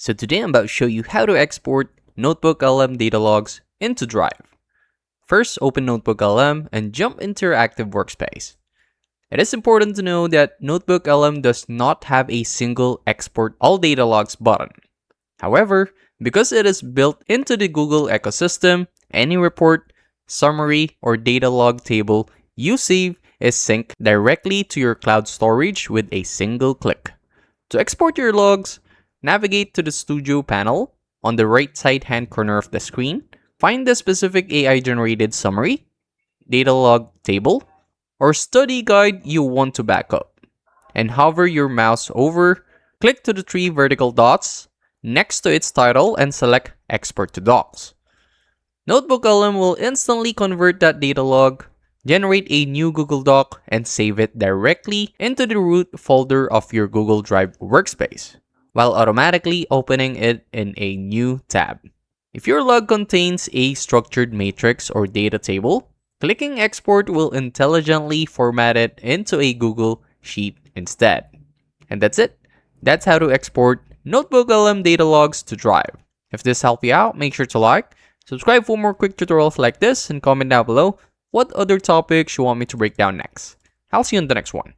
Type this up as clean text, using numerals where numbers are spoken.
So today I'm about to show you how to export NotebookLM data logs into Drive. First, open NotebookLM and jump into your active workspace. It is important to know that NotebookLM does not have a single export all data logs button. However, because it is built into the Google ecosystem, any report, summary, or data log table you save is synced directly to your cloud storage with a single click. To export your logs, navigate to the Studio panel. On the right side hand corner of the screen, find the specific AI-generated summary, data log table, or study guide you want to back up, and hover your mouse over, click to the three vertical dots next to its title and select Export to Docs. NotebookLM will instantly convert that data log, generate a new Google Doc, and save it directly into the root folder of your Google Drive workspace, while automatically opening it in a new tab. If your log contains a structured matrix or data table, clicking Export will intelligently format it into a Google Sheet instead. And that's it. That's how to export NotebookLM data logs to Drive. If this helped you out, make sure to like, subscribe for more quick tutorials like this, and comment down below what other topics you want me to break down next. I'll see you in the next one.